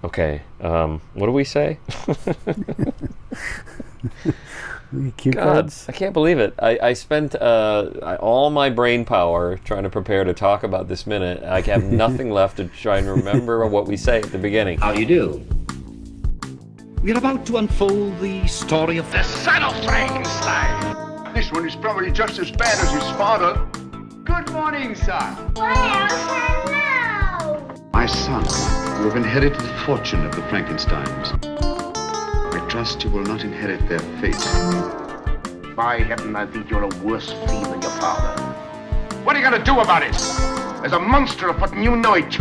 Okay, what do we say? Cue God, cards. I can't believe it. I spent all my brain power trying to prepare to talk about this minute. I have nothing left to try and remember what we say at the beginning. How do you do? We're about to unfold the story of the Son of Frankenstein. This one is probably just as bad as his father. Good morning, son. Well, hello. My son, you have inherited the fortune of the Frankensteins. I trust you will not inherit their fate. By heaven, I think you're a worse fiend than your father. What are you going to do about it? There's a monster afoot and you know it.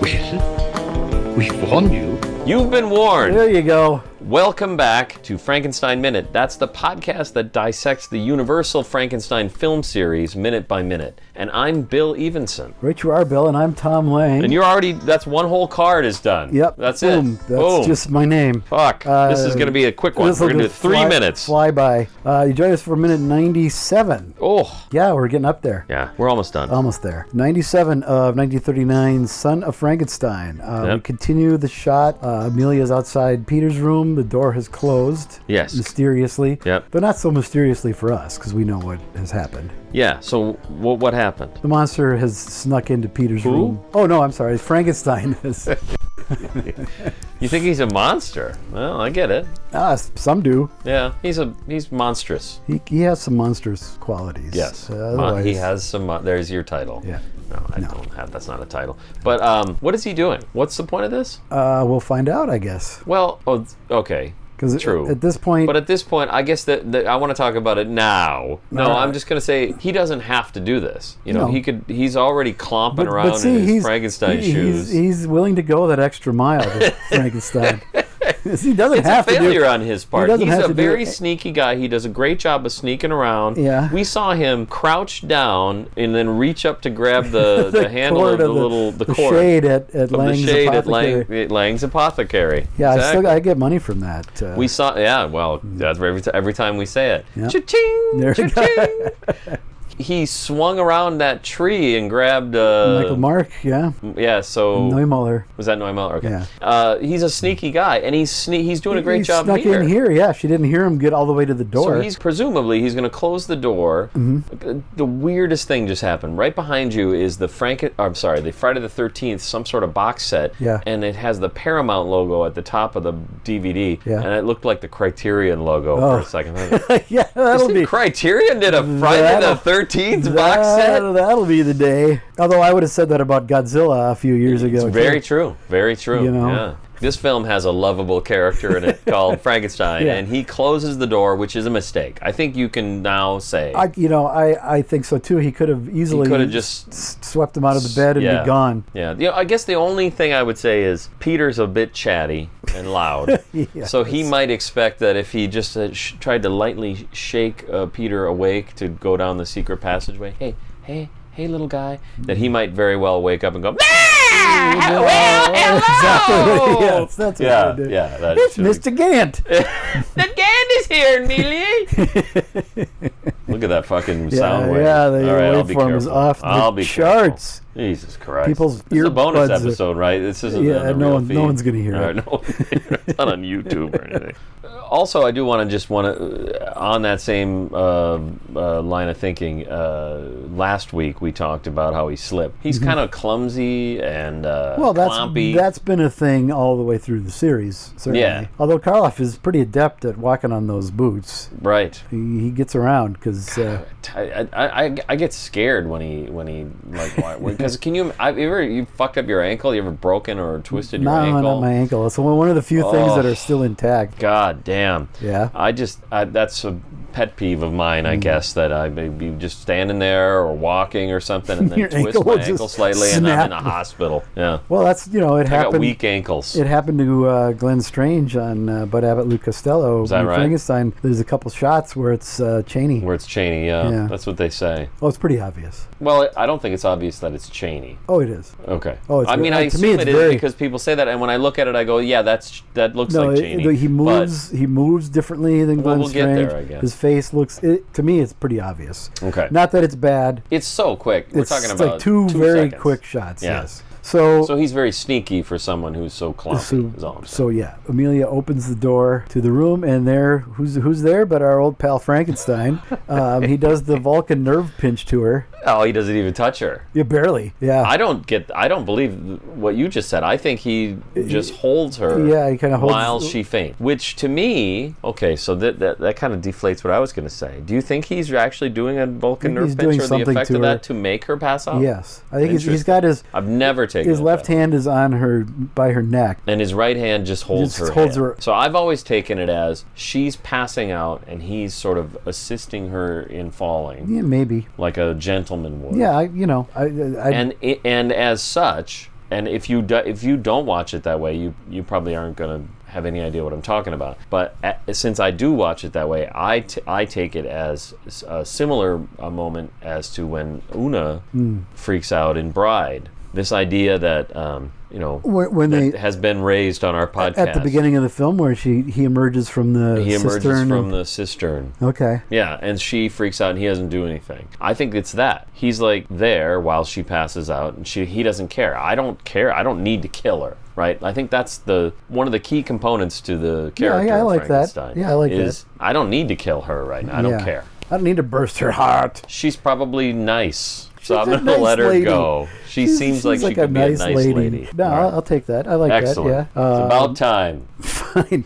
Well, we've warned you. You've been warned. There you go. Welcome back to Frankenstein Minute. That's the podcast that dissects the Universal Frankenstein film series minute by minute. And I'm Bill Evenson. Right you are, Bill, and I'm Tom Lang. And you're already, that's one whole card is done. Yep. That's Boom. it. That's Boom. just my name. Fuck. This is going to be a quick one. We're going to do 3 minutes. Fly by. You join us for minute 97. Oh. Yeah, we're getting up there. Yeah, we're almost done. Almost there. 97 of 1939's Son of Frankenstein. We continue the shot. Amelia's outside Peter's room. The door has closed. Yes. Mysteriously. Yep. But not so mysteriously for us, because we know what has happened. Yeah, so what happened? The monster has snuck into Peter's room. Oh, no, I'm sorry. Frankenstein has. You think he's a monster? Well, I get it. Some do. Yeah, he's monstrous. He has some monstrous qualities. Yes. Otherwise, He has some... there's your title. Yeah. No, I don't have... That's not a title. But what is he doing? What's the point of this? We'll find out, I guess. Well, okay. Because True. At this point... But at this point, I guess that I want to talk about it now. No, I'm just going to say he doesn't have to do this. You know, No. he's already clomping around see, in his Frankenstein shoes. He's willing to go that extra mile with Frankenstein. He doesn't It's have a failure to do, on his part. He doesn't He's have a to do very it. sneaky guy. He does a great job of sneaking around. Yeah. We saw him crouch down and then reach up to grab the handle of the cord. shade at of Lang's the shade Apothecary. at Lang's Apothecary. Yeah, Exactly. I get money from that. We saw, well, that's every time we say it. Yeah. Cha-ching! There we go. Cha-ching! He swung around that tree and grabbed... Michael Mark, yeah. Yeah, so... Neumuller. Was that Neumuller? Okay. Yeah. He's a sneaky guy, and he's doing a great job snuck here. in here, yeah. She didn't hear him get all the way to the door. So he's going to close the door. Mm-hmm. The weirdest thing just happened. Right behind you is the Friday the 13th, some sort of box set. Yeah. And it has the Paramount logo at the top of the DVD. Yeah. And it looked like the Criterion logo for a second. Yeah, that'll be... Criterion did a Friday the 13th box set? That'll be the day. Although I would have said that about Godzilla a few years ago. It's very true. Very true. You know? Yeah. This film has a lovable character in it called Frankenstein, Yeah. and he closes the door, which is a mistake. I think you can now say. I think so too. He could have easily just swept him out of the bed and be gone. Yeah. I guess the only thing I would say is Peter's a bit chatty and loud. Yes. So he might expect that if he just tried to lightly shake Peter awake to go down the secret passageway, hey, little guy, that he might very well wake up and go, well, hello! Exactly. Yes, that's what I did. Yeah, that It's should Mr. Gant. The Gant is here, Amelia. Look at that fucking sound wave. Yeah, the All right, I'll be waveform is careful. off I'll the be charts. Careful. Jesus Christ. People's this is a bonus earbuds are- episode, right? This isn't Yeah, a no real one- feed. no one's gonna hear All it. right, it's not on YouTube or anything. Also, I do want to on that same line of thinking, last week we talked about how he slipped. He's kind of clumsy and clompy. That's been a thing all the way through the series, certainly. Yeah. Although Karloff is pretty adept at walking on those boots. Right. He gets around because I get scared when he because you fucked up your ankle? You ever broken or twisted your ankle? not my ankle. It's one of the few things that are still intact. God damn. Yeah. That's a pet peeve of mine, I guess, that I may be just standing there or walking or something and then Your twist ankle my will ankle just slightly and I'm in a snap. hospital. Yeah. Well, that's it I happened. got weak ankles. It happened to Glenn Strange on Bud Abbott, Lou Costello. Is that in right? Frankenstein. There's a couple shots where it's Chaney. Where it's Chaney, yeah. Yeah. That's what they say. Oh, it's pretty obvious. Well, I don't think it's obvious that it's Chaney. Oh, it is. Okay. Oh, it's I mean, very- I to me, assume it's it is very- because people say that, and when I look at it, I go, yeah, that looks like Chaney. he moves. He moves differently than Glenn we'll get Strange. there, I guess. His face looks. To me, it's pretty obvious. Okay. Not that it's bad. It's so quick. We're It's talking about like two very seconds. quick shots. Yeah. Yes. So he's very sneaky for someone who's so clumsy. is all I'm saying. So yeah, Amelia opens the door to the room, and who's there but our old pal Frankenstein. He does the Vulcan nerve pinch to her. Oh, he doesn't even touch her. Yeah, barely. Yeah. I don't believe what you just said. I think he just holds her. Yeah, he kind of holds while she faints. Which to me, okay, so that kind of deflates what I was going to say. Do you think he's actually doing a Vulcan nerve pinch or the effect of that to make her pass out? Yes, I think he's got his. I've never taken his left hand is on her by her neck, and his right hand just holds her. Holds her. So I've always taken it as she's passing out, and he's sort of assisting her in falling. Yeah, maybe like a gentleman would. Yeah, and as such, and if you don't watch it that way, you probably aren't going to have any idea what I'm talking about. But since I do watch it that way, I take it as a similar moment as to when Una freaks out in Bride. This idea that that has been raised on our podcast at the beginning of the film, where he emerges from the cistern. Okay. Yeah, and she freaks out, and he doesn't do anything. I think it's that he's like there while she passes out, and he doesn't care. I don't care. I don't need to kill her. Right. I think that's one of the key components to the character. Yeah, I like Frankenstein. that. Yeah, I like that. I don't need to kill her right now. I don't care. I don't need to burst her heart. She's probably nice. So I'm going to let her go. She seems like she could be a nice lady. No, right. I'll take that. I like Excellent. that. Yeah. It's about time. Fine.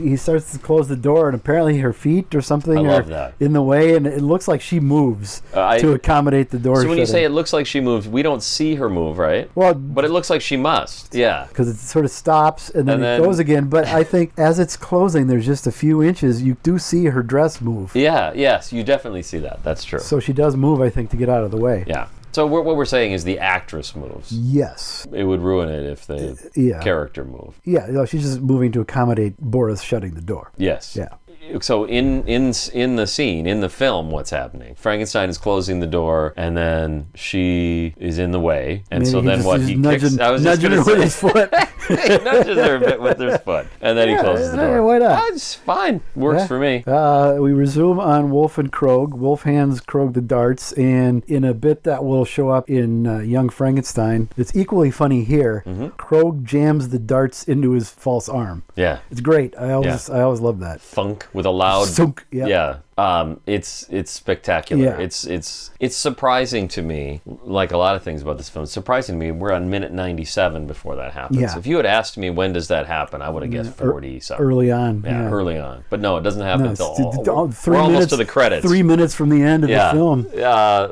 He starts to close the door, and apparently her feet or something are in the way, and it looks like she moves to accommodate the door. So when you say it looks like she moves, we don't see her move, right? Well, but it looks like she must. Yeah. Because it sort of stops and then it goes again. But I think as it's closing, there's just a few inches. You do see her dress move. Yeah. Yes, you definitely see that. That's true. So she does move, I think, to get out of the way. Yeah. So what we're saying is the actress moves. Yes. It would ruin it if the character moved. Yeah, she's just moving to accommodate Boris shutting the door. Yes. Yeah. So in the scene, in the film, what's happening? Frankenstein is closing the door, and then she is in the way, and maybe so then what? He nudging, kicks. I was nudging just her with his foot. He nudges her a bit with his foot, and then he closes the door. Why not? It's fine. Works for me. We resume on Wolf and Krogh. Wolf hands Krogh the darts, and in a bit that will show up in Young Frankenstein, it's equally funny here. Krogh jams the darts into his false arm. Yeah, it's great. I always love that. Funk with a loud. Sunk. Yeah. It's spectacular. Yeah. It's surprising to me, like a lot of things about this film. It's surprising to me we're on minute 97 before that happens. Yeah. If you had asked me when does that happen, I would have guessed 40 something. Early on. Yeah, early on. But no, it doesn't happen until we're almost to the credits. 3 minutes from the end of the film.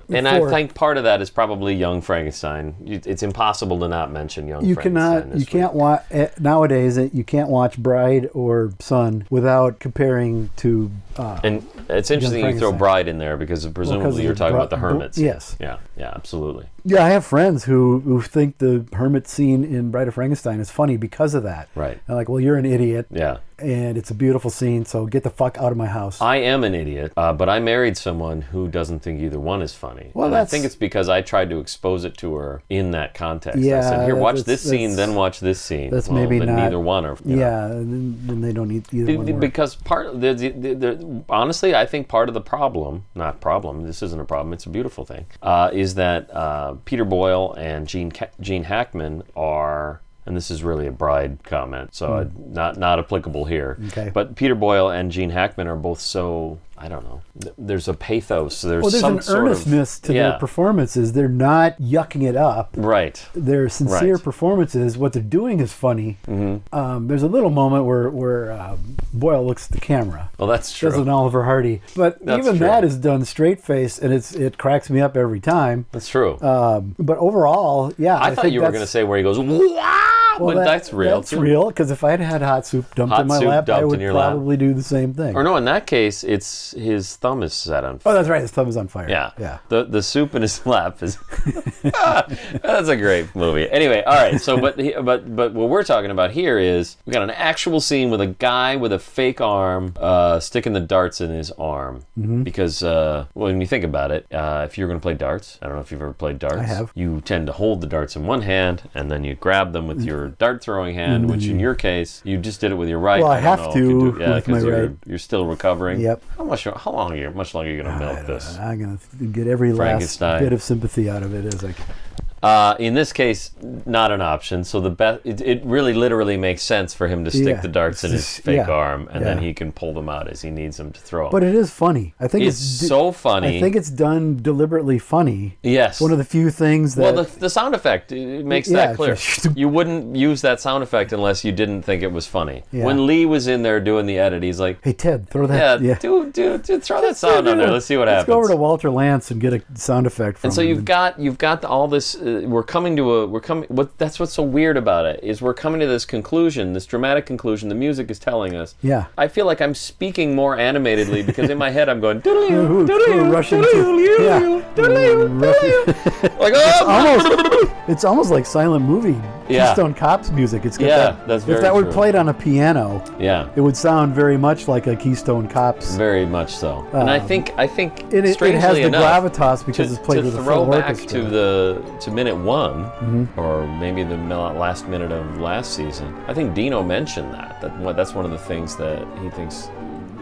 And I think part of that is probably Young Frankenstein. It's impossible to not mention Young Frankenstein. You can't watch nowadays. You can't watch Bride or Son without comparing to. And it's interesting you throw Bride in there because presumably you're talking about the hermits. Yes. Yeah, absolutely. Yeah, I have friends who think the hermit scene in Bride of Frankenstein is funny because of that. Right. They're like, well, you're an idiot. Yeah. And it's a beautiful scene, so get the fuck out of my house. I am an idiot, but I married someone who doesn't think either one is funny. Well, I think it's because I tried to expose it to to her in that context. Yeah, I said, here, watch this scene, then watch this scene. That's maybe not. Neither one are. Yeah, then they don't need either one. Because honestly, I think part of the problem, this isn't a problem, it's a beautiful thing, is that Peter Boyle and Gene Hackman are, and this is really a Bride comment, so not applicable here. Okay. But Peter Boyle and Gene Hackman are both so, I don't know, there's a pathos. There's an earnestness to their performances. They're not yucking it up. Right. They're sincere performances. What they're doing is funny. Mm-hmm. There's a little moment where Boyle looks at the camera. Well, that's true. Does an Oliver Hardy. But that is done straight face, and it cracks me up every time. That's true. But overall, I thought you were going to say where he goes, wow! Well, but that's real. That's real, because if I had hot soup dumped in my lap, I would probably do the same thing. Or no, in that case, it's his thum is set on fire. Oh, that's right. His thumb is on fire. Yeah. The soup in his lap is... That's a great movie. Anyway, all right. So, but what we're talking about here is we got an actual scene with a guy with a fake arm sticking the darts in his arm. Mm-hmm. Because when you think about it, if you're going to play darts, I don't know if you've ever played darts. I have. You tend to hold the darts in one hand, and then you grab them with your dart throwing hand, which in your case, you just did it with your right. Well, I have to with my right. You're still recovering. Yep. How long are you going to milk this? I'm going to get every last bit of sympathy out of it as I can. In this case, not an option. So the best, it really literally makes sense for him to stick the darts in his fake arm, and then he can pull them out as he needs them to throw them. But it is funny. I think it's so funny. I think it's done deliberately funny. Yes. It's one of the few things that... Well, the sound effect it makes that clear. You wouldn't use that sound effect unless you didn't think it was funny. Yeah. When Lee was in there doing the edit, he's like, "Hey Ted, throw that." Yeah, dude, throw that sound on there. Let's see what happens. Let's go over to Walter Lantz and get a sound effect from him. And so you've got all this. That's what's so weird about it is we're coming to this conclusion, this dramatic conclusion. The music is telling us. Yeah. I feel like I'm speaking more animatedly because in my head I'm going Russian like it's almost like silent movie. Keystone Cops music. It's got that's very if that true. were played on a piano, it would sound very much like a Keystone Cops. Very much so. And I think it strangely has the enough, gravitas because it's played with a full orchestra. To throw back to minute 1, or maybe the last minute of last season. I think Dino mentioned that's one of the things that he thinks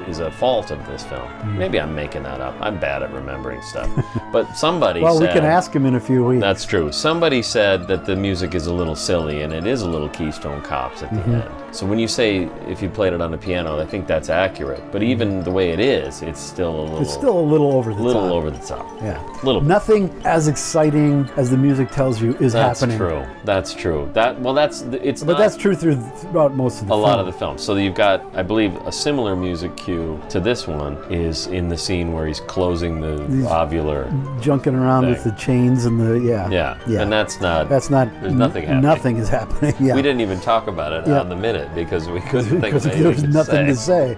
is a fault of this film. Maybe I'm making that up. I'm bad at remembering stuff. But somebody said... Well, we can ask him in a few weeks. That's true. Somebody said that the music is a little silly, and it is a little Keystone Cops at the end. So when you say if you played it on the piano, I think that's accurate. But even the way it is, it's still a little... It's still a little over the top. Over the top. Yeah. Little. Nothing as exciting as the music tells you is happening. That's true. But that's true throughout most of the film. A lot of the film. So you've got, I believe, a similar music cue to this one is in the scene where he's closing the ovular, junking around with the chains and the yeah. And that's not there's nothing happening. Nothing is happening. Yeah. We didn't even talk about it on the minute because we couldn't think of anything there was nothing to say.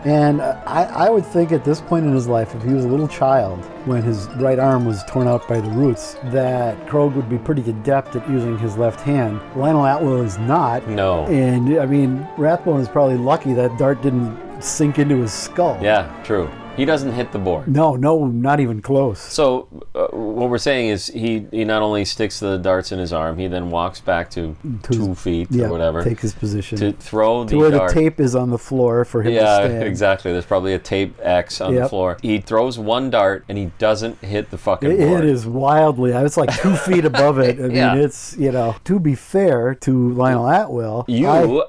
And I would think at this point in his life, if he was a little child when his right arm was torn out by the roots, that Krogh would be pretty adept at using his left hand. Lionel Atwill is not. No. And I mean, Rathbone is probably lucky that dart didn't sink into his skull. Yeah, true. He doesn't hit the board. No, not even close. So what we're saying is he not only sticks the darts in his arm, he then walks back to 2 feet or whatever. Takes his position. To throw the to where dart. The tape is on the floor for him to stand. Yeah, exactly. There's probably a tape X on the floor. He throws one dart and he doesn't hit the fucking board. It is wildly. It's like 2 feet above it. I mean, it's, to be fair to Lionel Atwill.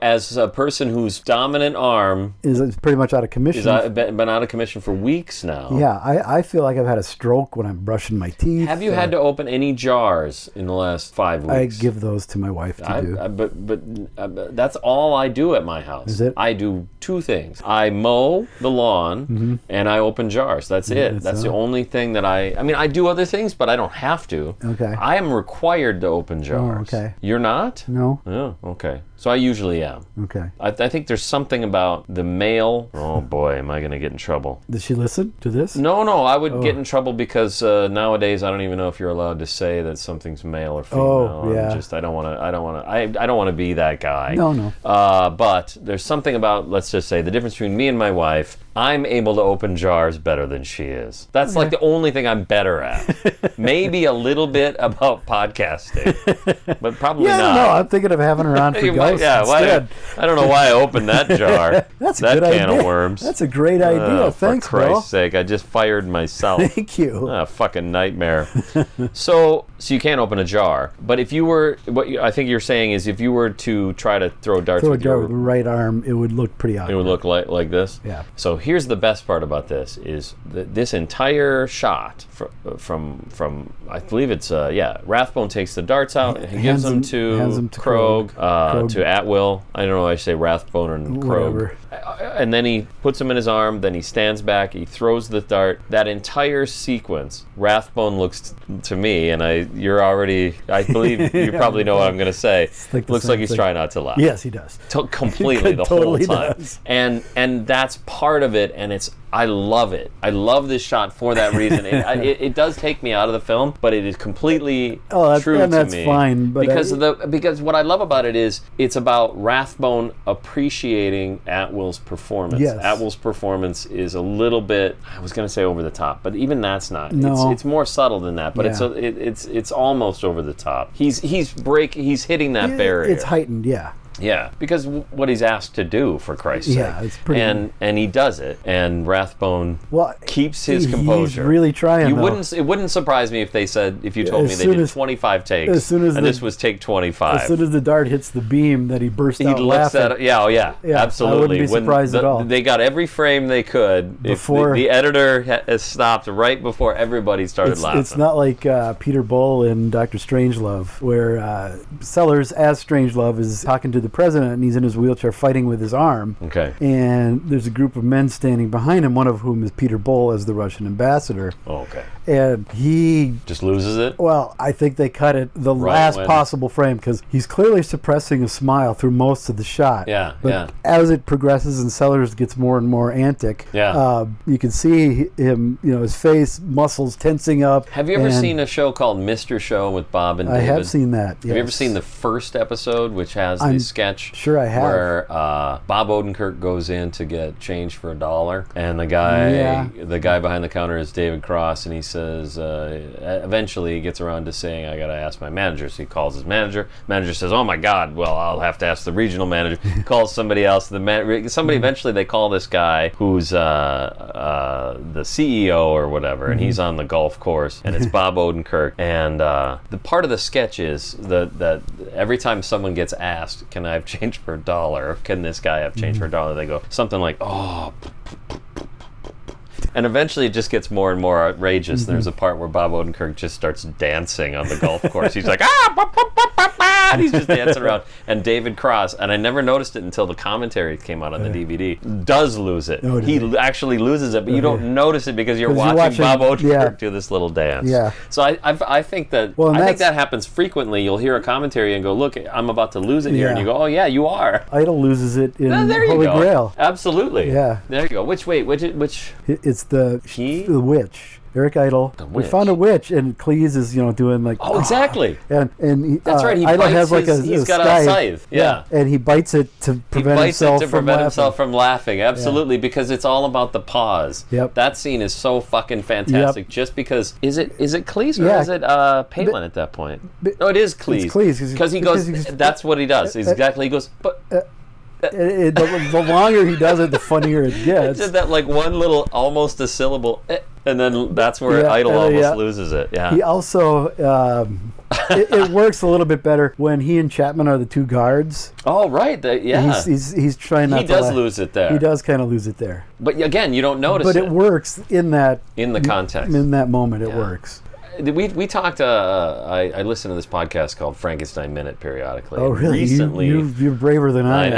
As a person whose dominant arm is pretty much out of commission. Been out of commission for weeks now. Yeah, I feel like I've had a stroke when I'm brushing my teeth. Have you had to open any jars in the last 5 weeks? I give those to my wife to do. But that's all I do at my house. Is it? I do 2 things. I mow the lawn and I open jars. That's it. That's the only thing that I mean, I do other things, but I don't have to. Okay. I am required to open jars. Oh, okay. You're not? No. Oh, okay. So I usually am. Okay. I think there's something about the male... Oh boy, am I going to get in trouble. Did she listen to this? No, I would get in trouble because nowadays I don't even know if you're allowed to say that something's male or female. Oh, yeah. I don't want to be that guy. No. But there's something about, let's just say, the difference between me and my wife. I'm able to open jars better than she is. That's like the only thing I'm better at. Maybe a little bit about podcasting, but probably not. No, I'm thinking of having her on for ghosts instead. I don't know why I opened that jar. That's a that good can idea. of worms. That's a great idea. Thanks, for Christ's sake, I just fired myself. Thank you. Fucking nightmare. So you can't open a jar. But if you were, I think you're saying is if you were to try to throw darts with your right arm, it would look pretty awkward. It would look like this? Yeah. So here's the best part about this is this entire shot from I believe it's Rathbone takes the darts out and he gives them to Krogh, to Atwill. I don't know if I should say Rathbone or Krogh. And then he puts him in his arm, then he stands back, he throws the dart. That entire sequence, Rathbone looks to me, and I believe you probably know what I'm going to say, looks like he's trying not to laugh. Yes, he does. Completely the totally whole time. Does. And that's part of it, and I love it. I love this shot for that reason. It does take me out of the film, but it is completely true to me. That's fine. But because what I love about it is it's about Rathbone appreciating Atwill's performance. Yes. Atwill's performance is a little bit, I was going to say over the top, but even that's not. No. It's more subtle than that, but it's almost over the top. He's hitting that barrier. It's heightened, yeah. Yeah, because what he's asked to do, for Christ's sake. Yeah, it's pretty. And he does it, and Rathbone keeps his composure. He's really trying. It wouldn't surprise me if you told me they did 25 takes, and this was take 25. As soon as the dart hits the beam, that he burst out laughing. Absolutely. I wouldn't be surprised at all. They got every frame they could. Before the editor has stopped right before everybody started laughing. It's not like Peter Bull in Dr. Strangelove, where Sellers, as Strangelove, is talking to the president, and he's in his wheelchair fighting with his arm. Okay. And there's a group of men standing behind him, one of whom is Peter Bull as the Russian ambassador. Oh, okay. And he just loses it? Well, I think they cut it the last possible frame, because he's clearly suppressing a smile through most of the shot. Yeah, but as it progresses and Sellers gets more and more antic, you can see him, his face, muscles tensing up. Have you ever seen a show called Mr. Show with Bob and David? I have seen that, yes. Have you ever seen the first episode, which has the sketch? Sure, I have. Where Bob Odenkirk goes in to get change for $1, and the guy behind the counter is David Cross, and he says, eventually he gets around to saying, I gotta ask my manager. So he calls his manager. Manager says, oh my God, well, I'll have to ask the regional manager. He calls somebody else. Somebody eventually, they call this guy who's the CEO or whatever, and he's on the golf course, and it's Bob Odenkirk. And the part of the sketch is that every time someone gets asked, can I have change for $1? Or can this guy have change for $1? They go something like, oh. And eventually it just gets more and more outrageous. And there's a part where Bob Odenkirk just starts dancing on the golf course. He's like, and he's just dancing around. And David Cross, and I never noticed it until the commentary came out on the DVD, does lose it. He actually loses it, but you don't notice it because you're watching Bob Odenkirk do this little dance. Yeah. So I think that that happens frequently. You'll hear a commentary and go, look, I'm about to lose it here. And you go, oh yeah, you are. Idol loses it in Holy Grail. Absolutely. Yeah. There you go. Which? It's the witch. Eric Idle. We found a witch, and Cleese is doing like. Oh, exactly. And that's right. Idle has he's got a scythe. Yeah. And he bites it to prevent himself from laughing. Absolutely, because it's all about the pause. Yep. That scene is so fucking fantastic. Yep. Just because is it Cleese or is it Palin at that point? No, it is Cleese. It's Cleese because he goes. That's what he does. Exactly. He goes, but. The longer he does it, the funnier it gets. It's that like one little, almost a syllable, and then that's where Idol almost loses it. Yeah. He also, it works a little bit better when he and Chapman are the two guards. Oh right, he's trying not. He does lose it there. He does kind of lose it there. But again, you don't notice it. But it works in the context. In that moment, it works. We talked. I listen to this podcast called Frankenstein Minute periodically. Oh, really? Recently, you're braver than I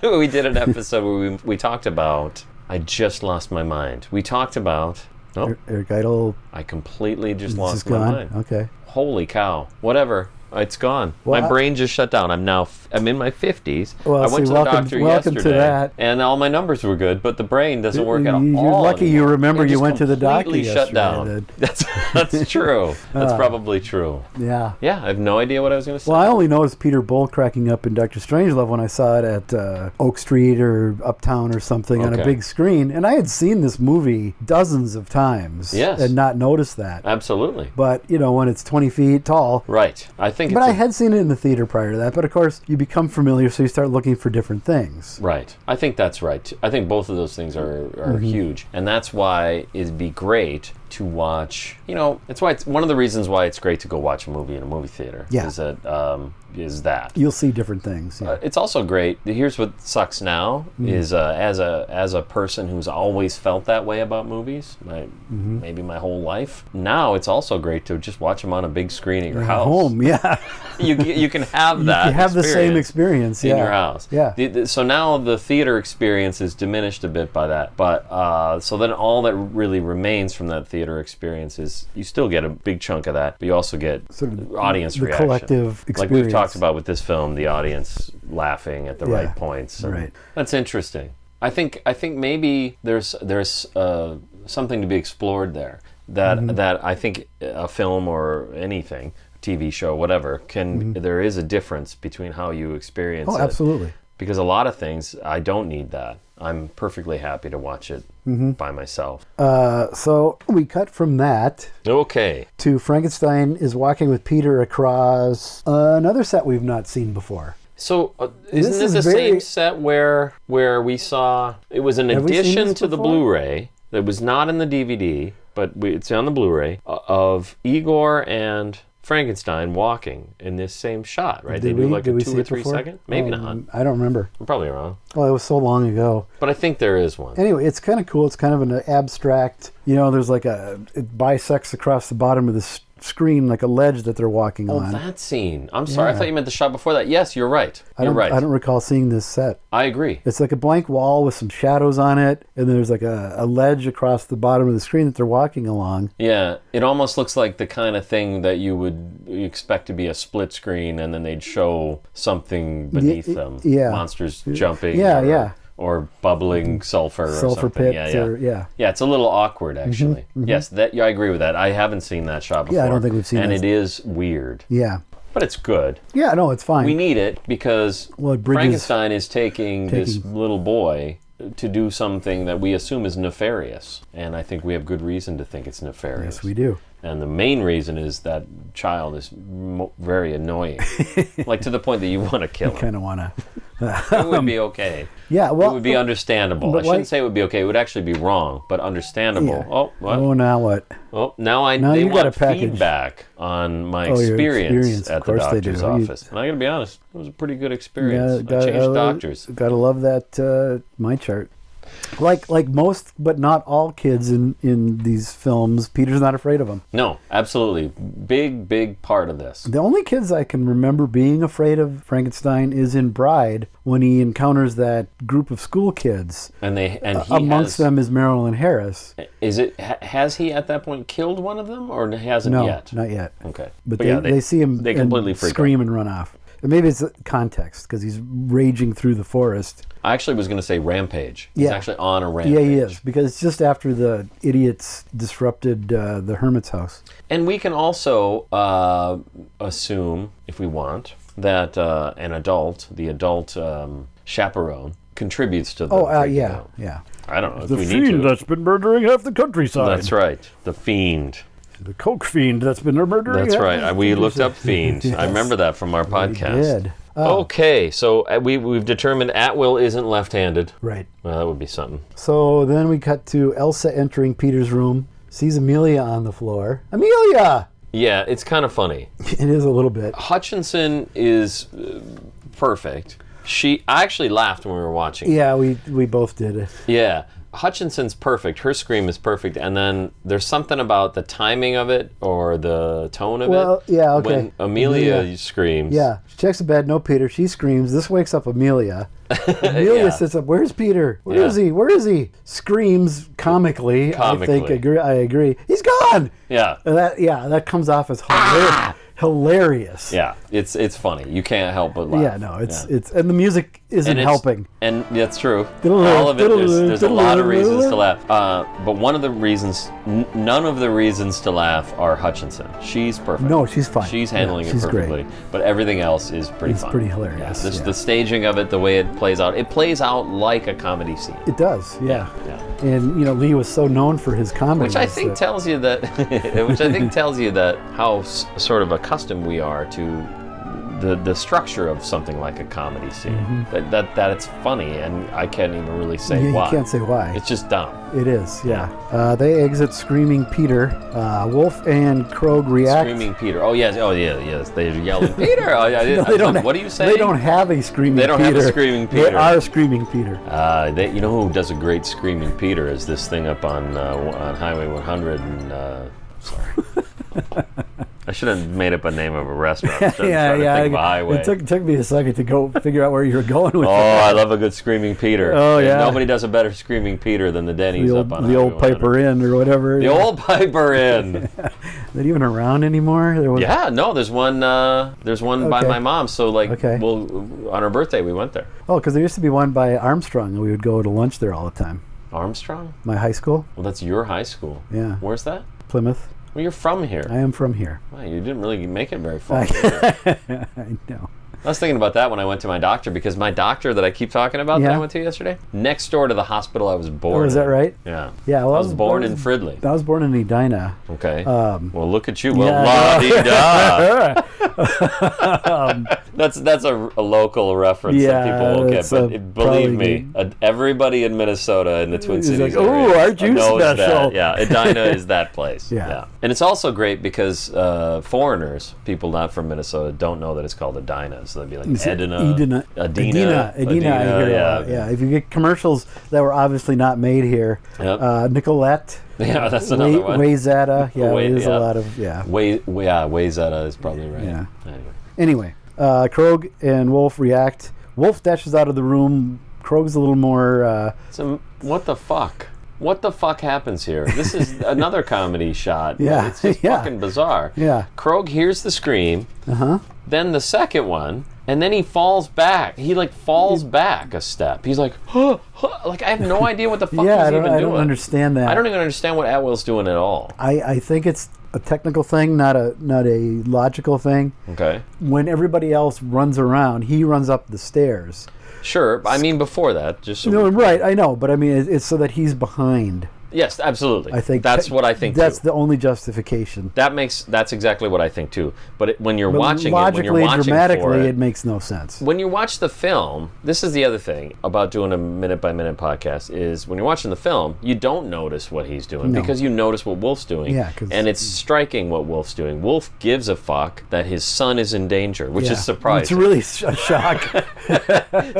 am. We did an episode where we talked about. I just lost my mind. We talked about. Eric Idle. I completely just lost my mind. Okay. Holy cow! Whatever. It's gone. Well, my brain just shut down. I'm in my 50s. Well, I went to the doctor yesterday, to that. and all my numbers were good, but the brain doesn't work at all. You're lucky anymore. You remember you went to the doctor yesterday. Shut down. That's true. That's probably true. Yeah. Yeah, I have no idea what I was going to say. Well, I only noticed Peter Bull cracking up in Dr. Strangelove when I saw it at Oak Street or Uptown or something on a big screen, and I had seen this movie dozens of times and not noticed that. Absolutely. But, when it's 20 feet tall. Right. But I had seen it in the theater prior to that. But of course, you become familiar, so you start looking for different things. Right. I think that's right. I think both of those things are huge, and that's why it'd be great to watch. It's one of the reasons why it's great to go watch a movie in a movie theater. Yeah. Is that you'll see different things. Yeah. It's also great. Here's what sucks now is as a person who's always felt that way about movies, maybe my whole life. Now it's also great to just watch them on a big screen at your house. Home, yeah. you can have that. You have the same experience in your house. Yeah. So now the theater experience is diminished a bit by that, but so then all that really remains from that theater experience is you still get a big chunk of that, but you also get sort of audience the reaction, collective experience. Like we've talked about with this film, the audience laughing at the right points. Right. That's interesting. I think maybe there's something to be explored there. That I think a film or anything, TV show, whatever, there is a difference between how you experience it. Oh, absolutely. Because a lot of things, I don't need that. I'm perfectly happy to watch it by myself. So we cut from that to Frankenstein is walking with Peter across another set we've not seen before. So isn't this the same set where we saw it was an addition to the Blu-ray that was not in the DVD, but it's on the Blu-ray of Igor and Frankenstein walking in this same shot, right? They do like a 2 or 3 second? Maybe not. I don't remember. I'm probably wrong. Well, it was so long ago. But I think there is one. Anyway, it's kind of cool. It's kind of an abstract, there's like it bisects across the bottom of the screen like a ledge that they're walking on. Oh, that scene. I'm sorry. I thought you meant the shot before that. Yes, you're right. I don't recall seeing this set. I agree. It's like a blank wall with some shadows on it, and there's like a ledge across the bottom of the screen that they're walking along. Yeah, it almost looks like the kind of thing that you would expect to be a split screen, and then they'd show something beneath them. Yeah. Monsters jumping. Yeah. Or bubbling sulfur or something. Pits. Yeah, it's a little awkward, actually. Yes, I agree with that. I haven't seen that shot before. Yeah, I don't think we've seen it. And it is weird. Yeah. But it's good. Yeah, no, it's fine. We need it because Frankenstein is taking this little boy to do something that we assume is nefarious. And I think we have good reason to think it's nefarious. Yes, we do. And the main reason is that child is very annoying. Like to the point that you want to kill him. You kind of want to. It would be okay. Yeah, well, it would be understandable. I shouldn't say it would be okay. It would actually be wrong, but understandable. Yeah. Oh, what? Oh, now what? Oh, now they want feedback on my experience at the doctor's office. And I got to be honest, it was a pretty good experience. I changed doctors. Gotta love that my chart. Like most, but not all kids in these films, Peter's not afraid of them. No, absolutely. Big part of this. The only kids I can remember being afraid of Frankenstein is in Bride, when he encounters that group of school kids. And amongst them is Marilyn Harris. Has he at that point killed one of them, or hasn't yet? No, not yet. Okay. But they see him they completely scream and run off. And maybe it's context, because he's raging through the forest. I actually was going to say rampage. He's actually on a rampage. Yeah, he is, because it's just after the idiots disrupted the hermit's house. And we can also assume, if we want, that the adult chaperone, contributes to the yeah. I don't know if the we need to. fiend that's been murdering half the countryside. That's right. The fiend. The coke fiend that's been murdering. That's right. We looked up fiend. Yes. I remember that from our podcast. We did. Okay, so we've determined Atwill isn't left-handed. Right. Well, that would be something. So then we cut to Elsa entering Peter's room, sees Amelia on the floor. Amelia! Yeah, it's kind of funny. It is a little bit. Hutchinson is perfect. I actually laughed when we were watching. Yeah, we both did. Yeah. Hutchinson's perfect. Her scream is perfect. And then there's something about the timing of it or the tone of it. Well, yeah, okay. When Amelia screams. Yeah. She checks the bed, no Peter. She screams. This wakes up Amelia. Amelia sits up. Where's Peter? Where is he? Where is he? Screams comically. I agree. He's gone. Yeah. That comes off as hilarious. Yeah, it's funny. You can't help but laugh. Yeah, no, it's and the music isn't helping. And that's true. All of it, there's a lot of reasons to laugh. But one of the reasons, none of the reasons to laugh are Hutchinson. She's perfect. No, she's fine. She's handling it perfectly. Great. But everything else is pretty fun. It's pretty hilarious. The staging of it, the way it plays out like a comedy scene. It does, yeah. And Lee was so known for his comedy, which I think tells you that. How sort of accustomed we are to the structure of something like a comedy scene. Mm-hmm. That it's funny, and I can't even really say why. You can't say why. It's just dumb. It is, yeah. They exit screaming Peter. Wolf and Krogh react. Screaming Peter. Oh yes. They're yelling Peter. What are you saying? They don't have a screaming Peter. They don't have a screaming Peter. They are screaming Peter. You know who does a great screaming Peter is this thing up on Highway 100 and sorry. I should have made up a name of a restaurant. Think of a highway. It took me a second to go figure out where you were going with it. I love a good scraping Peter. Oh, yeah. Nobody does a better screaming Peter than the Denny's up on the old Piper Inn or whatever. The old Piper Inn. Is that even around anymore? There's one by my mom. So on her birthday we went there. Oh, because there used to be one by Armstrong, and we would go to lunch there all the time. Armstrong? My high school. Well, that's your high school. Yeah. Where's that? Plymouth. Well, you're from here. I am from here. Wow, you didn't really make it very far. I know. I was thinking about that when I went to my doctor, because my doctor that I keep talking about that I went to yesterday, next door to the hospital I was born. Oh, is that right? Yeah. Yeah. Well, I was born in Fridley. I was born in Edina. Okay. Well, look at you. Well, la-dee-da. That's a local reference that people won't get, but believe me, everybody in Minnesota in the Twin Cities area aren't you knows special? that. Yeah, Edina is that place. Yeah. And it's also great because foreigners, people not from Minnesota, don't know that it's called Edina. So they'd be like Edina. I hear a lot. Yeah, if you get commercials that were obviously not made here, Nicolette. Yeah, that's another one. Wayzata. Yeah, there's a lot of, Wayzata is probably right. Yeah. Anyway, Krog and Wolf react. Wolf dashes out of the room. Krog's a little more... So, what the fuck? What the fuck happens here? This is another comedy shot. Yeah. It's just fucking bizarre. Yeah. Krog hears the scream. Uh-huh. Then the second one. And then he falls back. He falls back a step. He's like, huh, huh. Like I have no idea what the fuck he's even doing. I don't understand that. I don't even understand what Atwill's doing at all. I think it's a technical thing, not a logical thing. Okay. When everybody else runs around, he runs up the stairs. Sure. I mean, before that, just so no, right. I know, but I mean, it's so that he's behind. Yes, absolutely. I think that's what I think. That's too. the only justification. That's exactly what I think too. But when you're watching logically, it, when you're watching dramatically, it makes no sense. When you watch the film, this is the other thing about doing a minute by minute podcast is when you're watching the film, you don't notice what he's doing because you notice what Wolf's doing. Yeah, and it's striking what Wolf's doing. Wolf gives a fuck that his son is in danger, which is surprising. It's really a shock.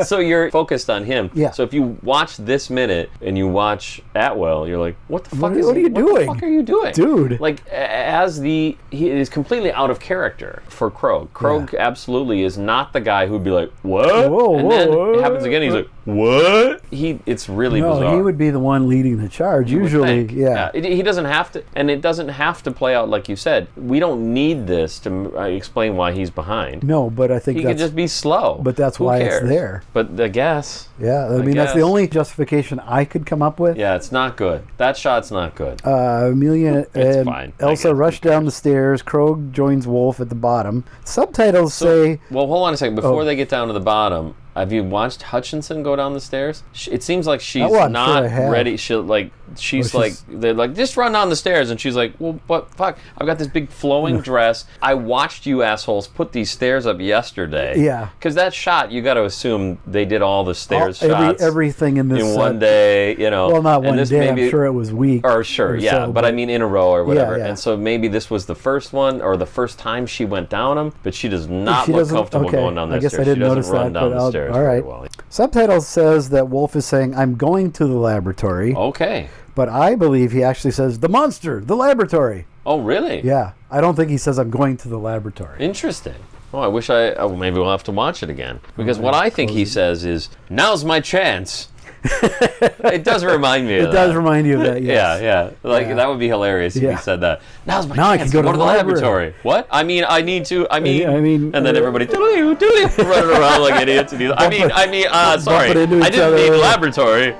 So you're focused on him. Yeah. So if you watch this minute and you watch Atwell, you're like, what the fuck what are you doing? What the fuck are you doing? Dude. Like, he is completely out of character for Krog. Krog absolutely is not the guy who'd be like, what? Whoa, and then it happens again, he's like, what? It's really bizarre. No, he would be the one leading the charge, usually. Yeah. He doesn't have to, and it doesn't have to play out like you said. We don't need this to explain why he's behind. No, but I think he could just be slow. But that's why it's there. But I guess. Yeah, I mean, that's the only justification I could come up with. Yeah, it's not good. That shot's not good. Amelia and Elsa rush down the stairs. Krog joins Wolf at the bottom. Subtitles say... Well, hold on a second. Before they get down to the bottom, have you watched Hutchinson go down the stairs? It seems like she's not ready. They're like, just run down the stairs. And she's like, well, but fuck, I've got this big flowing dress. I watched you assholes put these stairs up yesterday. Yeah. Because that shot, you got to assume they did all the stairs shots. Everything in this in one day, Well, not one day. I'm sure it was weeks. Or sure, yeah. But I mean in a row or whatever. Yeah. And so maybe this was the first one or the first time she went down them. But she does not look comfortable going down the stairs. I guess I didn't notice that. Down the stairs. All right. Well. Subtitles says that Wolf is saying, I'm going to the laboratory. Okay. But I believe he actually says, the monster, the laboratory. Oh, really? Yeah. I don't think he says, I'm going to the laboratory. Interesting. Oh, I wish maybe we'll have to watch it again. Because what I think he says is, now's my chance. It does remind me of that. It does remind you of that, yes. Yeah. That would be hilarious if he said that. Now's my chance. I can go to the laboratory. What? I mean, I need to. I mean. And then everybody running around like idiots. Sorry. I didn't mean laboratory.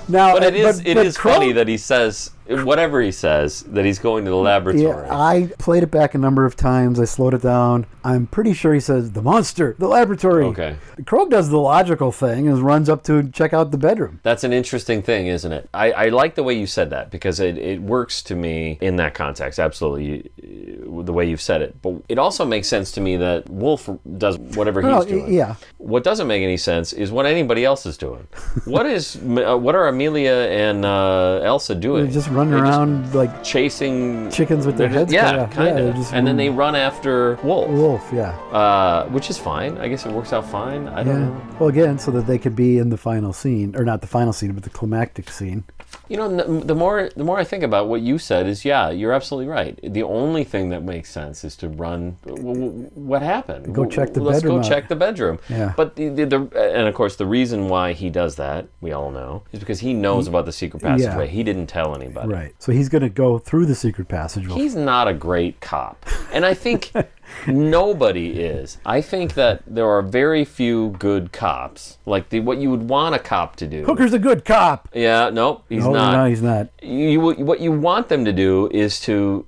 Now, but it is funny that he says whatever he says, that he's going to the laboratory. Yeah, I played it back a number of times. I slowed it down. I'm pretty sure he says, the monster, the laboratory. Okay. Krog does the logical thing and runs up to check out the bedroom. That's an interesting thing, isn't it? I like the way you said that because it works to me in that context, absolutely, the way you've said it. But it also makes sense to me that Wolf does whatever he's doing. Yeah. What doesn't make any sense is what anybody else is doing. What are Amelia and Elsa doing? They're just running around like chasing chickens with their heads. Yeah, kind of. And then they run after Wolf. Yeah. Which is fine. I guess it works out fine. I don't know. Well, again, so that they could be in the final scene, or not the final scene, but the climactic scene. You know, the more I think about what you said is, yeah, you're absolutely right. The only thing that makes sense is to run. What happened? Go check the bedroom. Let's go check the bedroom. Yeah. But and of course the reason why he does that, we all know, is because he knows about the secret passageway. He didn't tell anybody. Right. So he's going to go through the secret passageway. He's not a great cop, and I think. Nobody is. I think that there are very few good cops. Like what you would want a cop to do. Hooker's a good cop. Yeah, nope, he's not. No, he's not. What you want them to do is to,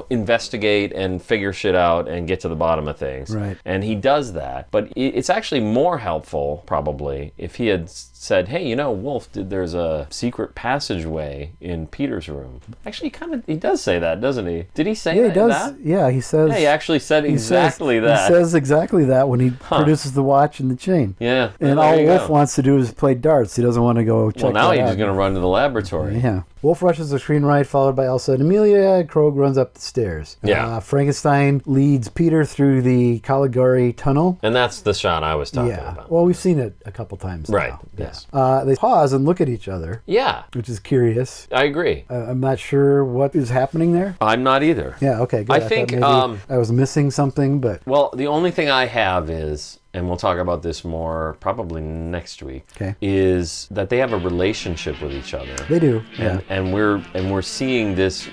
investigate and figure shit out and get to the bottom of things. Right. And he does that. But it's actually more helpful, probably, if he had said, hey, you know, Wolf, there's a secret passageway in Peter's room. Actually, he does say that, doesn't he? Did he say Yeah, he that? does. That? Yeah, he says. Yeah, he actually said exactly that. He says exactly that when he produces the watch and the chain. Yeah. And well, all Wolf wants to do is play darts. He doesn't want to go check Well, now that he's out. just going to run to the laboratory. Yeah. Wolf rushes the screen right, followed by Elsa and Amelia. Krogh runs up the stairs. Yeah. Frankenstein leads Peter through the Caligari tunnel. And that's the shot I was talking about. Well, we've seen it a couple times now. Right, yes. They pause and look at each other, Yeah, which is curious. I agree. I'm not sure what is happening there. I'm not either. Yeah, okay, good. I thought think, maybe I was missing something, but... Well, the only thing I have is, and we'll talk about this more probably next week, Okay. is that they have a relationship with each other. They do, yeah. And we're seeing this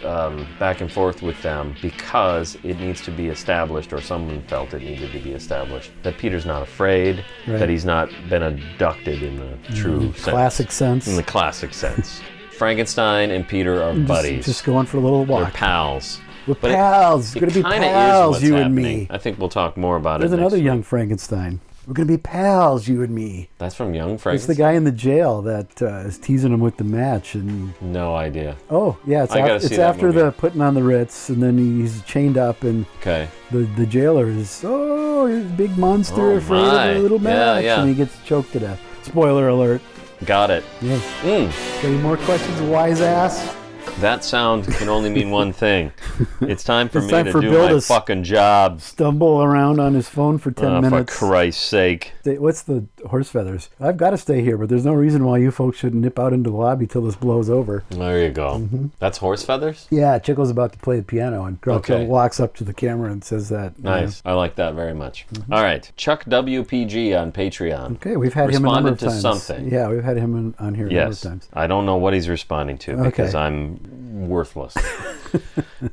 back and forth with them because it needs to be established, or someone felt it needed to be established, that Peter's not afraid, Right. that he's not been abducted in the true sense. Classic sense. In the classic sense. Frankenstein and Peter are buddies. Just going for a little They're walk. pals. We're But pals. it We're going to be kinda is pals, what's you and happening. me. I think we'll talk more about There's it next another week. young Frankenstein. We're going to be pals, you and me. That's from Young It's Frankenstein? the guy in the jail that is teasing him with the match. And No idea. oh, yeah, I gotta see it's that after movie. the putting on the Ritz, and then he's chained up, and Okay. the jailer is, he's a big monster Oh, afraid my. of a little Yeah, match, yeah. and he gets choked to death. Spoiler alert. Got it. Yes. Mm. Any more questions, wise ass? That sound can only mean one thing. It's time for It's me time to for do Bill my to fucking job. Stumble around on his phone for 10 For minutes. Christ's sake. What's the horse feathers? I've got to stay here, but there's no reason why you folks should nip out into the lobby till this blows over. There you go. That's horse feathers? Yeah, Chico's about to play the piano, and Groucho Okay. walks up to the camera and says that. you know. Nice. I like that very much. All right. Chuck WPG on Patreon. Okay, we've had him a number Responded of to times. something. Yeah, we've had him on here a number of Yes. times. I don't know what he's responding to because Okay. I'm worthless.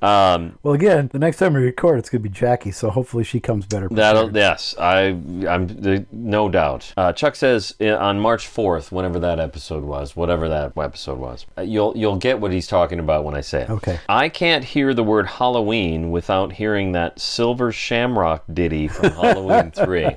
Well, again, the next time we record, it's going to be Jackie, so hopefully she comes better. That'll prepared. yes, I'm no doubt. Chuck says on March 4th, whenever that episode was, whatever that episode was, you'll get what he's talking about when I say it. Okay. I can't hear the word Halloween without hearing that Silver Shamrock ditty from Halloween 3.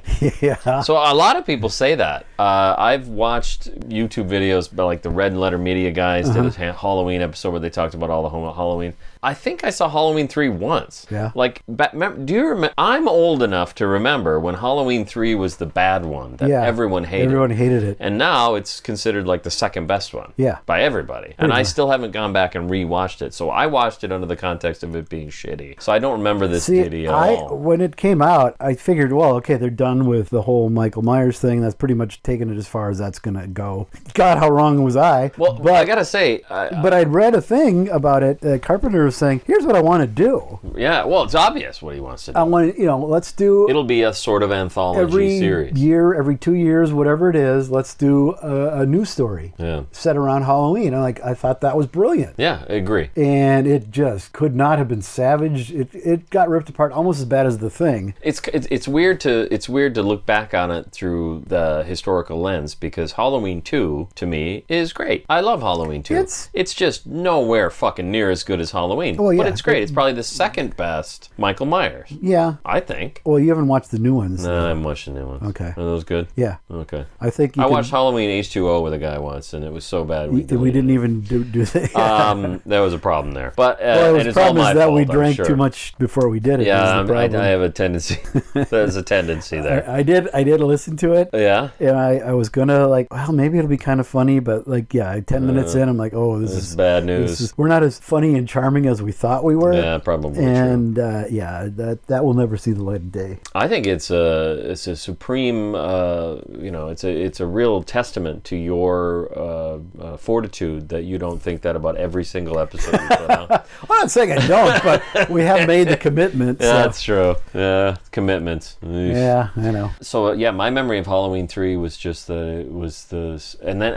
Yeah. So a lot of people say that. I've watched YouTube videos by like the Red Letter Media guys did a Halloween episode where they talked about all the Halloween. I think I saw Halloween 3 once. Yeah. Like, do you remember? I'm old enough to remember when Halloween 3 was the bad one that Yeah. everyone hated. Everyone hated it. And now it's considered like the second best one. Yeah. By everybody. And I much. still haven't gone back and rewatched it. So I watched it under the context of it being shitty. So I don't remember this See, ditty at all. when it came out, I figured, well, okay, they're done with the whole Michael Myers thing. That's pretty much taken it as far as that's going to go. God, how wrong was I? Well, but I gotta say, but I'd read a thing about it. Carpenter was saying, here's what I want to do. yeah, well, it's obvious what he wants to do. I want to, let's do It'll be a sort of anthology every series. year, every 2 years, whatever it is, let's do a new story Yeah. set around Halloween. And I thought that was brilliant. Yeah, I agree. And it just could not have been savaged. It got ripped apart almost as bad as The Thing. It's weird to look back on it through the historical lens because Halloween 2 to me is great. I love Halloween 2. It's just nowhere fucking near as good as Halloween. Well, yeah. But it's great. It's probably the second best Michael Myers. Yeah. I think. Well, you haven't watched the new ones. No, I haven't watched the new ones. Okay. Are those good? Yeah. Okay. I think I watched Halloween H2O with a guy once, and it was so bad we deleted didn't it. even do that. There was a problem there. But Well, and the it's all problem my is that fault, we I'm drank sure. too much before we did it. Yeah, is the problem. I have a tendency. There's a tendency there. I did listen to it. Yeah. And I was gonna well, maybe it'll be kind of funny, but 10 minutes in, I'm like, oh, this is bad news. we're not as funny and charming as we thought we were. Yeah, probably. True. And that will never see the light of day. I think it's a supreme, it's a real testament to your fortitude that you don't think that about every single episode you put out. I'm not saying I don't, but we have made the commitment. Yeah, So. that's true. Yeah, commitments. Eesh. Yeah, I know. So my memory of Halloween 3 was just that it was and then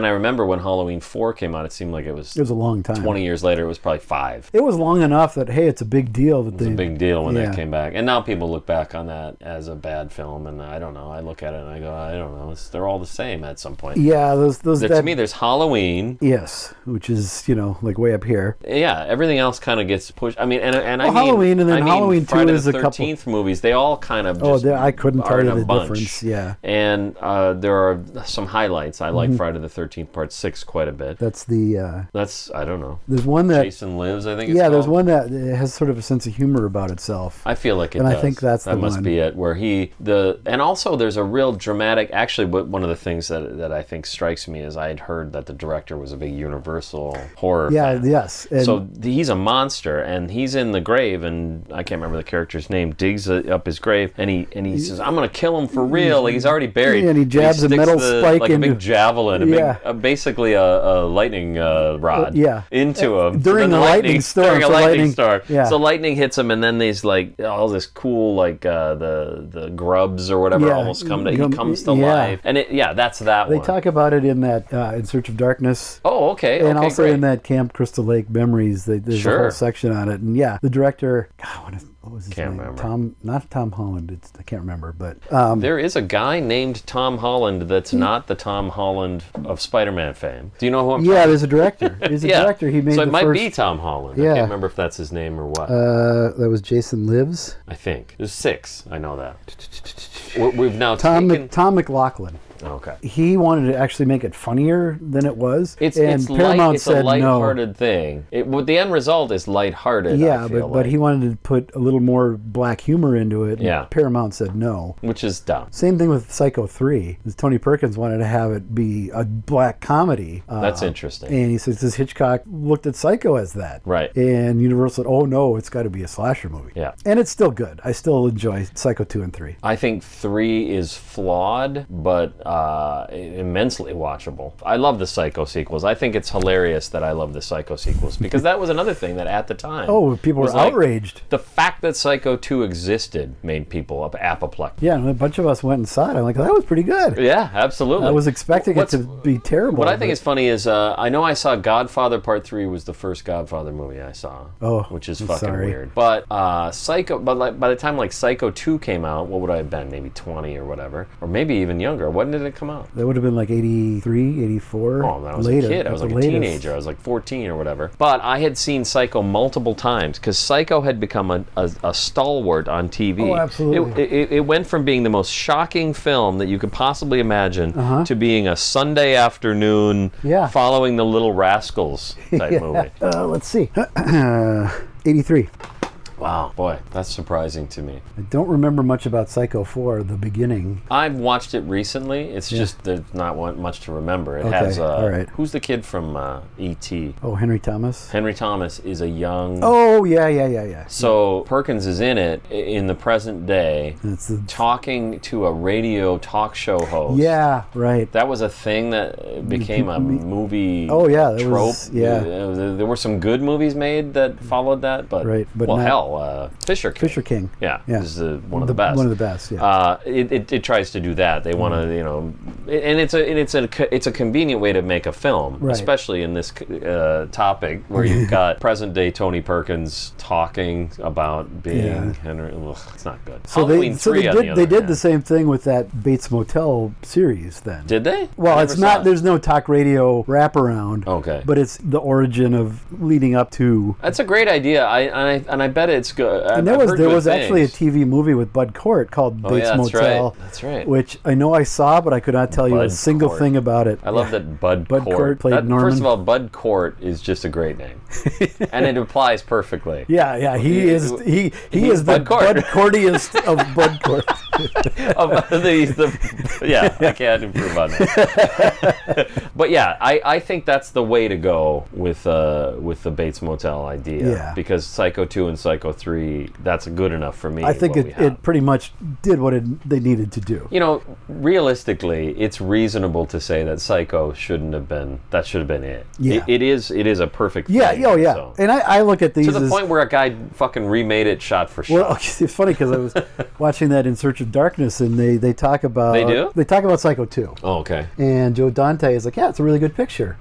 I remember when Halloween 4 came out. It seemed like it was It was a long long time. 20 years later, it was probably 5. It was long enough that, hey, it's a big deal that It was a big deal when Yeah. that came back. And now people look back on that as a bad film, and I don't know. I look at it and I go, I don't know. They're all the same at some point. Yeah, those To me, there's Halloween. Yes, which is, like way up here. Yeah, everything else kind of gets pushed. I mean, and I mean, Halloween and then I mean, Halloween 2 Friday is the a couple. 13th movies. They all kind of Oh, just I couldn't are tell in you a the bunch. difference. Yeah. And there are some highlights. I like Friday the 13th Part 6 quite a bit. That's the. That's, I don't know. There's one that. Jason Lives, I think it's Yeah, called. there's one that has sort of a sense of humor about itself. I feel like it And does. I think that's that the must one. be it. Where and also there's a real dramatic. Actually, one of the things that I think strikes me is I had heard that the director was a big Universal horror fan. Yes. And So he's a monster, and he's in the grave, and I can't remember the character's name. Digs up his grave, and he says, "I'm gonna kill him for real." Like he's already buried. Yeah, and he jabs a sticks metal spike like into- a big javelin, basically a lightning rod, into him During So then a lightning storm, During a so lightning lightning- storm. yeah. So lightning hits him, and then these like all this cool the grubs or whatever Yeah, almost come to. He comes to yeah. life, and that's that they one. talk about it in that In Search of Darkness. Oh, okay. And okay, also great. in that Camp Crystal Lake Memories, there's a Sure. whole section on it. And yeah, the director, God, what was his Can't name? remember. Not Tom Holland. I can't remember, but There is a guy named Tom Holland that's not the Tom Holland of Spider-Man fame. Do you know who I'm yeah, there's a director. He's a Yeah. director. He made so it the might first. be Tom Holland. I Yeah. can't remember if that's his name or what. That was Jason Lives. I think. There's 6. I know that. We've now Tom taken... McLaughlin. Okay. He wanted to actually make it funnier than it was, It's Paramount it's said a lighthearted no. thing. The end result is lighthearted. Yeah, I feel but he wanted to put a little more black humor into it. and Yeah. Paramount said no. which is dumb. Same thing with Psycho 3. Tony Perkins wanted to have it be a black comedy. That's interesting. And he says this Hitchcock looked at Psycho as that. Right. And Universal said, oh no, it's got to be a slasher movie. Yeah. And it's still good. I still enjoy Psycho 2 and 3. I think 3 is flawed, but immensely watchable. I love the Psycho sequels. I think it's hilarious that I love the Psycho sequels because that was another thing that at the time. Oh, people were was like, outraged. The fact that Psycho 2 existed made people apoplectic. Yeah, and a bunch of us went and saw it. I'm like, that was pretty good. Yeah, absolutely. I was expecting it to be terrible. What I think but- is funny is I know I saw Godfather Part 3 was the first Godfather movie I saw. Oh, which is I'm fucking sorry. weird. But Psycho, by the time like Psycho 2 came out, what would I have been? Maybe 20 or whatever, or maybe even younger. When did it come out? That would have been like 83, 84. Oh, I was later, a kid. I was at like the a latest. teenager. I was like 14 or whatever. But I had seen Psycho multiple times because Psycho had become a stalwart on TV. Oh, absolutely. It went from being the most shocking film that you could possibly imagine to being a Sunday afternoon following the Little Rascals type movie. Let's see. 83. Wow, boy, that's surprising to me. I don't remember much about Psycho 4, the beginning. I've watched it recently. It's just there's not much to remember. It Okay, has all right. Who's the kid from E.T.? Oh, Henry Thomas? Henry Thomas is a young. Oh, yeah. So Perkins is in it in the present day, It's the, talking to a radio talk show host. yeah, right. That was a thing that became a movie Oh, yeah, that trope. was- yeah. There were some good movies made that followed that, but, Right, but well, not- hell, Fisher King. Fisher King. Yeah, Yeah. is one of the best. One of the best, yeah. It tries to do that. They want to, and it's a convenient way to make a film, Right. especially in this topic where you've got present day Tony Perkins talking about being Henry. Ugh, it's not good. So Halloween 3 on the other they did hand. the same thing with that Bates Motel series then. Did they? Well, I it's never saw not. it. There's no talk radio wraparound. Okay. But it's the origin of leading up to. That's a great idea. I bet it's good. And there was actually a TV movie with Bud Cort called Bates that's Motel. right. That's right. Which I know I saw, but I could not tell you a Bud single Cort. thing about it. I love that Bud Cort played That- Norman. First of all, Bud Cort is just a great name, and it applies perfectly. Yeah. He is the Bud Cort. Bud Cortiest of Bud Cort. I can't improve on that. But yeah, I think that's the way to go with the Bates Motel idea. Yeah. Because Psycho 2 and Psycho Psycho 3, that's good enough for me. I think what we have. it pretty much did what they needed to do. You know, realistically, it's reasonable to say that Psycho should have been it. Yeah. It is a perfect Yeah, thing, oh yeah. so. And I look at these To the as, point where a guy fucking remade it shot for shot. well, it's funny because I was watching that In Search of Darkness, and they talk about They do? They talk about Psycho 2. Oh, okay. And Joe Dante is like, yeah, it's a really good picture.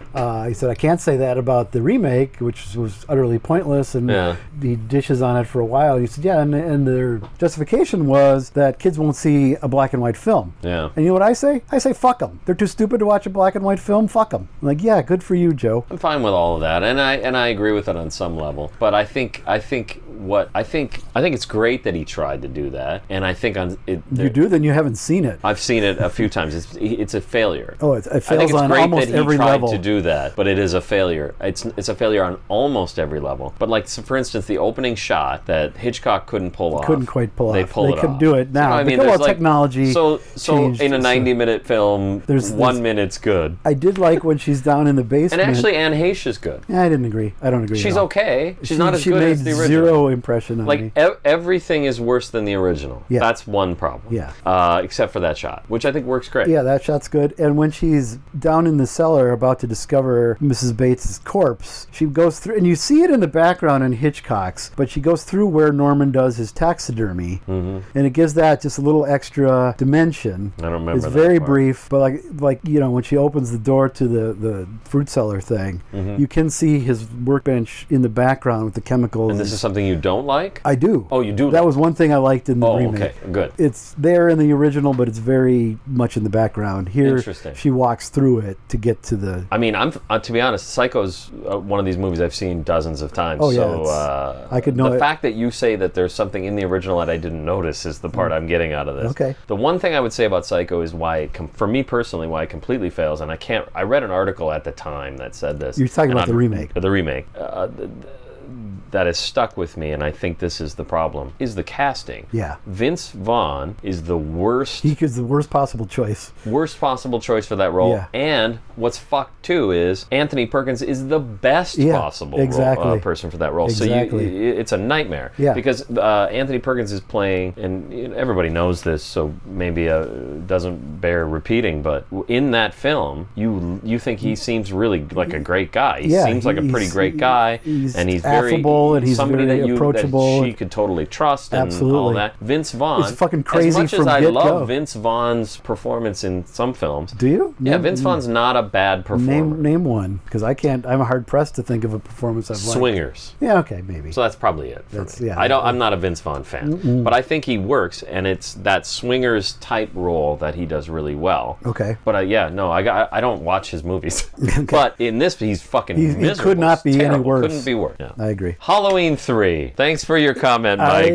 He said, I can't say that about the remake, which was utterly pointless, and Yeah. he dishes on it for a while. He said, yeah, and their justification was that kids won't see a black and white film. Yeah. And you know what I say? I say, fuck them. They're too stupid to watch a black and white film. Fuck them. I'm like, yeah, good for you, Joe. I'm fine with all of that, and I agree with it on some level. But I think it's great that he tried to do that, and I think on it. You do? Then you haven't seen it. I've seen it a few times. It's a failure. Oh, it I think fails it's on great almost that he every tried level. to do that, but it is a failure. It's a failure on almost every level. But like, so for instance, the opening shot that Hitchcock couldn't pull off. Couldn't quite pull They off. pull They it couldn't off. do it now. You know what I mean? Because, There's well, technology So changed, in a 90-minute film, there's 1 minute's good. I did like when she's down in the basement. And actually, Anne Heche is good. Yeah, I didn't agree. I don't agree. She's at all. okay. She's not as she good made as the original. zero impression on me. Like everything is worse than the original. Yeah. That's one problem. Yeah. Except for that shot, which I think works great. Yeah, that shot's good. And when she's down in the cellar about to discover Mrs. Bates's corpse, she goes through, and you see it in the background in Hitchcock's, but she goes through where Norman does his taxidermy, and it gives that just a little extra dimension. I don't remember It's that very part. brief, but like you know, when she opens the door to the fruit cellar thing, you can see his workbench in the background with the chemicals. And this is something you don't like? I do. Oh, you do? That was one thing I liked in the remake. Okay, good. It's there in the original, but it's very much in the background. Here, Interesting. she walks through it to get to the... I mean, I'm to be honest, Psycho's one of these movies I've seen dozens of times. Oh, yeah, So I could know the it. fact that you say that there's something in the original that I didn't notice is the part I'm getting out of this. Okay. The one thing I would say about Psycho is why, for me personally, why it completely fails, and I read an article at the time that said this. You're talking and about the remake. The remake. That has stuck with me, and I think this is the problem, is the casting. Yeah. Vince Vaughn is the worst He is the worst possible choice. possible choice for that role. Yeah. And what's fucked too is Anthony Perkins is the best possible person for that role. Exactly. So it's a nightmare. Yeah. Because Anthony Perkins is playing, and everybody knows this, so maybe doesn't bear repeating, but in that film, you think he seems really like a great guy. He seems like a pretty great guy, and he's affable, and he's somebody very approachable. that she could totally trust, and all Absolutely. that. Vince Vaughn, He's fucking crazy as much from as I get-go. love Vince Vaughn's performance in some films. Do you? Yeah, Vince Vaughn's not a bad performer. Name one, because I can't. I'm hard pressed to think of a performance I've liked. Swingers. Yeah, okay, maybe. So that's probably it. For me. Yeah. I'm not a Vince Vaughn fan, but I think he works, and it's that Swingers type role that he does really well. Okay. But I don't watch his movies. But in this, he's fucking He miserable. could not It's be any terrible. worse. Couldn't be worse. Yeah. I agree. Halloween 3. Thanks for your comment, Mike.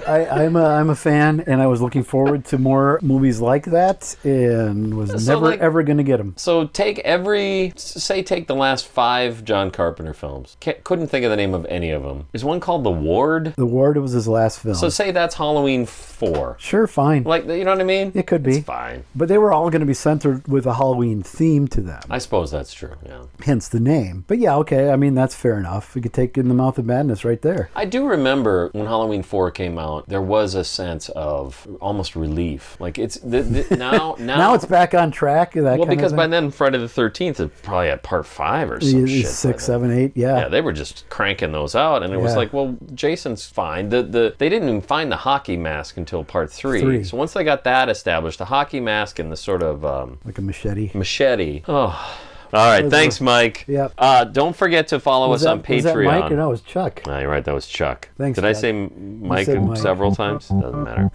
I'm a fan, and I was looking forward to more movies like that, and was never ever going to get them. So take the last 5 John Carpenter films. Couldn't think of the name of any of them. Is one called The Ward? The Ward was his last film. So say that's Halloween 4. Sure, fine. Like, you know what I mean? It could be. It's fine. But they were all going to be centered with a Halloween theme to them. I suppose that's true, yeah. Hence the name. But yeah, okay, I mean, that's fair enough. We could take In the Mouth of Madness right there. I do remember when Halloween 4 came out, there was a sense of almost relief. Like, it's now Now it's back on track. Because by then Friday the 13th is probably at part 5 or some shit. 6, 7, 8, yeah. Yeah, they were just cranking those out, and it was like, well, Jason's fine. They didn't even find the hockey mask until part 3. So once they got that established, the hockey mask and the sort of like a machete. Oh. All right, thanks, Mike. Yep. Don't forget to follow us on Patreon. Was that Mike or no? It was Chuck. No, you're right, that was Chuck. Thanks, Did I Chuck. say Mike said Mike. several times? Doesn't matter.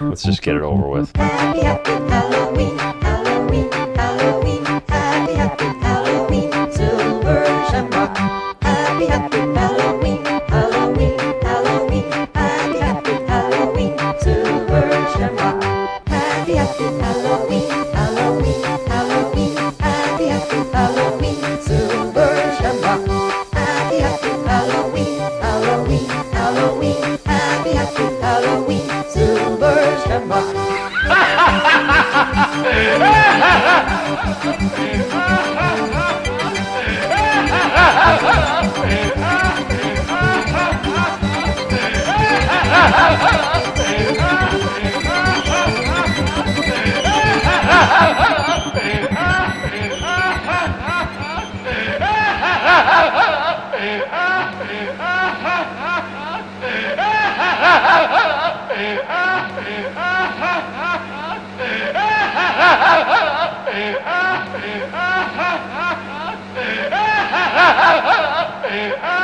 Let's just get it over with. Happy, happy Halloween, Halloween, Halloween. Happy, happy Halloween, silver shamrock. Happy, happy Halloween, Halloween, Halloween. Happy, happy Halloween, silver shamrock. Happy, happy Halloween, Halloween, Halloween. Happy, happy Halloween, silver shamrock. Happy, happy Halloween, Halloween, Halloween. Happy, happy Halloween, silver shamrock. Ah!